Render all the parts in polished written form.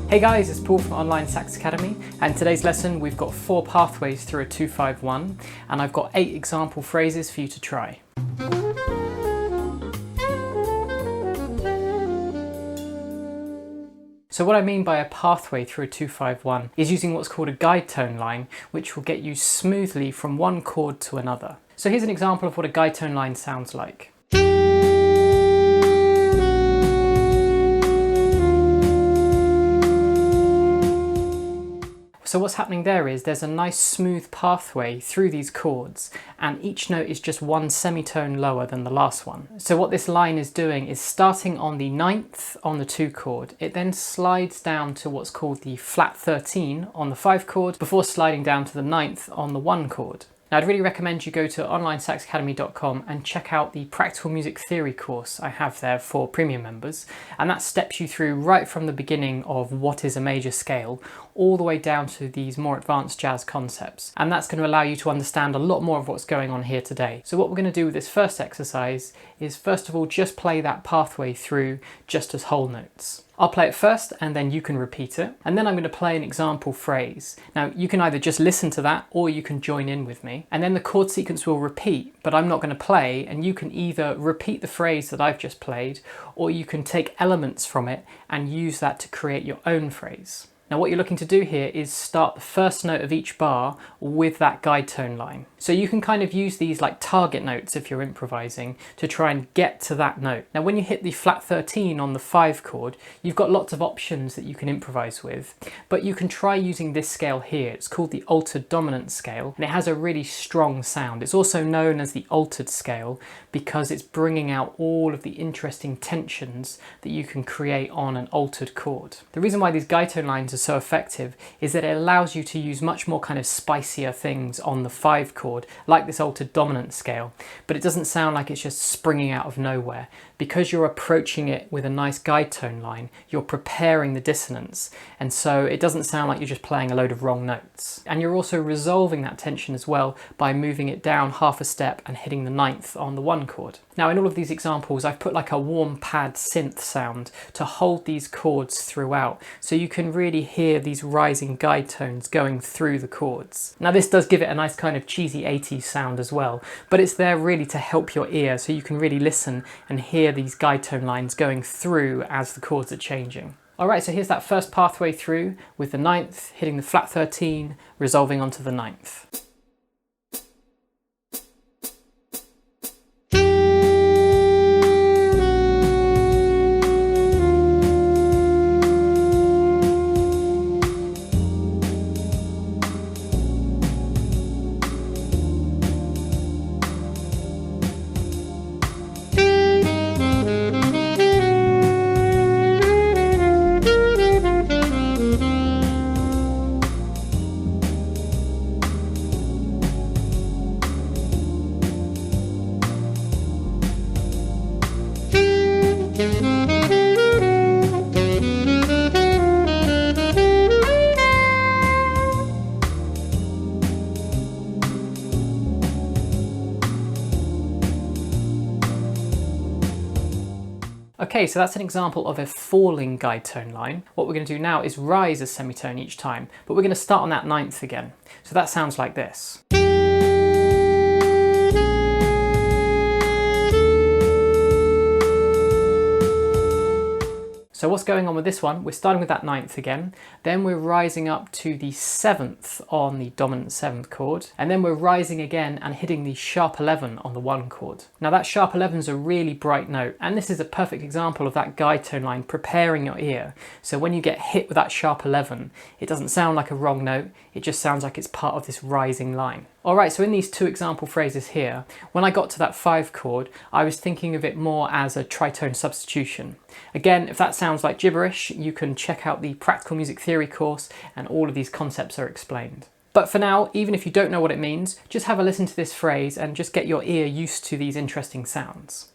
Hey guys, it's Paul from online Sax Academy, and in today's lesson we've got 4 pathways through a 2-5-1, and I've got 8 example phrases for you to try. So what I mean by a pathway through a 2-5-1 is using what's called a guide tone line, which will get you smoothly from one chord to another. So here's an example of what a guide tone line sounds like. So what's happening there is there's a nice smooth pathway through these chords, and each note is just one semitone lower than the last one. So what this line is doing is starting on the 9th on the 2 chord, it then slides down to what's called the flat 13 on the 5 chord before sliding down to the 9th on the 1 chord. Now I'd really recommend you go to onlinesaxacademy.com and check out the practical music theory course I have there for premium members, and that steps you through right from the beginning of what is a major scale all the way down to these more advanced jazz concepts, and that's going to allow you to understand a lot more of what's going on here today. So what we're going to do with this first exercise is first of all just play that pathway through just as whole notes. I'll play it first and then you can repeat it, and then I'm going to play an example phrase. Now you can either just listen to that or you can join in with me, and then the chord sequence will repeat, but I'm not going to play, and you can either repeat the phrase that I've just played or you can take elements from it and use that to create your own phrase. Now what you're looking to do here is start the first note of each bar with that guide tone line. So you can kind of use these like target notes if you're improvising to try and get to that note. Now when you hit the flat 13 on the 5 chord, you've got lots of options that you can improvise with, but you can try using this scale here. It's called the altered dominant scale, and it has a really strong sound. It's also known as the altered scale because it's bringing out all of the interesting tensions that you can create on an altered chord. The reason why these guide tone lines are so effective is that it allows you to use much more kind of spicier things on the 5 chord, like this altered dominant scale, but it doesn't sound like it's just springing out of nowhere. Because you're approaching it with a nice guide tone line, you're preparing the dissonance, and so it doesn't sound like you're just playing a load of wrong notes. And you're also resolving that tension as well by moving it down half a step and hitting the 9th on the 1 chord. Now in all of these examples I've put like a warm pad synth sound to hold these chords throughout, so you can really hear these rising guide tones going through the chords. Now this does give it a nice kind of cheesy 80s sound as well, but it's there really to help your ear so you can really listen and hear these guide tone lines going through as the chords are changing. Alright, so here's that first pathway through with the 9th hitting the flat 13, resolving onto the 9th. Okay, so that's an example of a falling guide tone line. What we're going to do now is rise a semitone each time, but we're going to start on that 9th again. So that sounds like this. So what's going on with this one? We're starting with that 9th again, then we're rising up to the 7th on the dominant 7th chord, and then we're rising again and hitting the sharp 11 on the 1 chord. Now that sharp 11 is a really bright note, and this is a perfect example of that guide tone line preparing your ear. So when you get hit with that sharp 11, it doesn't sound like a wrong note, it just sounds like it's part of this rising line. Alright, so in these 2 example phrases here, when I got to that 5 chord, I was thinking of it more as a tritone substitution. Again, if that sounds like gibberish, you can check out the practical music theory course and all of these concepts are explained. But for now, even if you don't know what it means, just have a listen to this phrase and just get your ear used to these interesting sounds.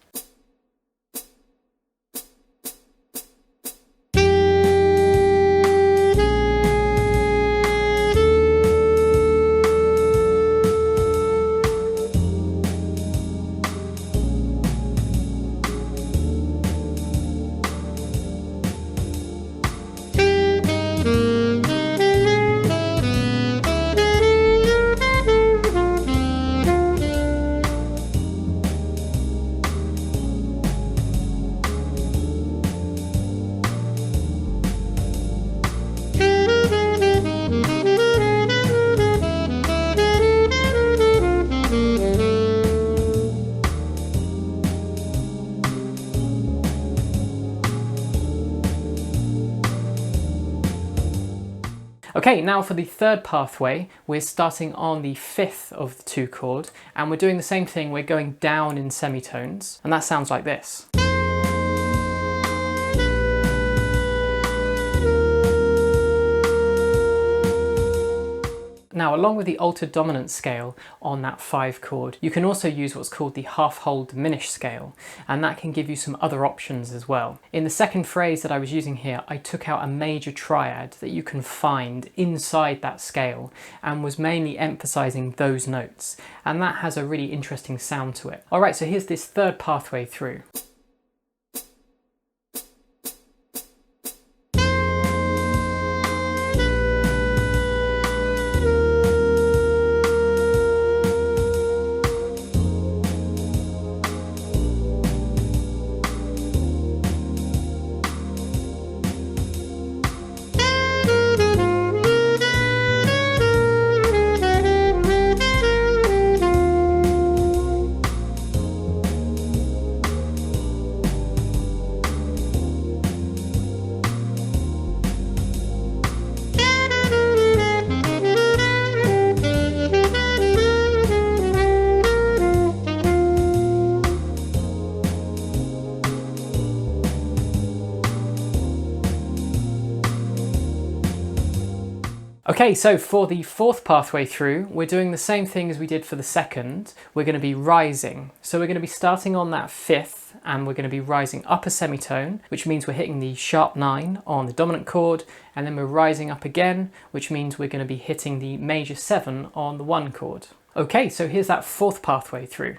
Okay, now for the third pathway, we're starting on the fifth of the 2 chord, and we're doing the same thing, we're going down in semitones, and that sounds like this. Now, along with the altered dominant scale on that 5 chord, you can also use what's called the half-whole diminished scale, and that can give you some other options as well. In the second phrase that I was using here, I took out a major triad that you can find inside that scale and was mainly emphasizing those notes, and that has a really interesting sound to it. Alright, so here's this third pathway through. Okay, so for the fourth pathway through, we're doing the same thing as we did for the second. We're going to be rising. So we're going to be starting on that fifth, and we're going to be rising up a semitone, which means we're hitting the sharp 9 on the dominant chord, and then we're rising up again, which means we're going to be hitting the major 7 on the 1 chord. Okay, so here's that fourth pathway through.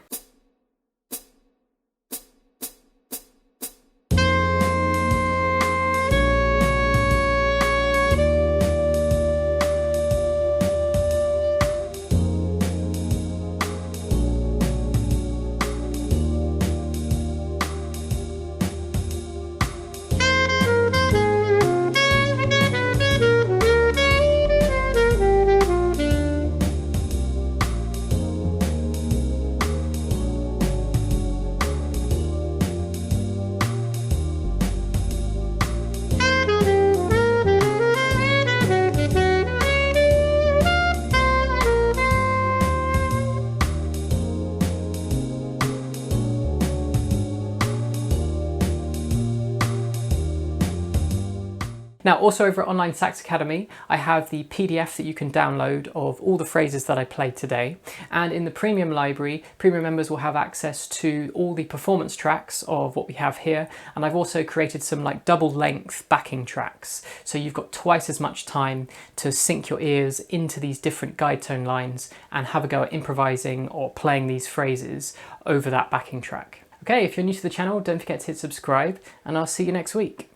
Now, also over at Online Sax Academy, I have the PDF that you can download of all the phrases that I played today. And in the premium library, premium members will have access to all the performance tracks of what we have here. And I've also created some like double length backing tracks. So you've got twice as much time to sink your ears into these different guide tone lines and have a go at improvising or playing these phrases over that backing track. Okay, if you're new to the channel, don't forget to hit subscribe, and I'll see you next week.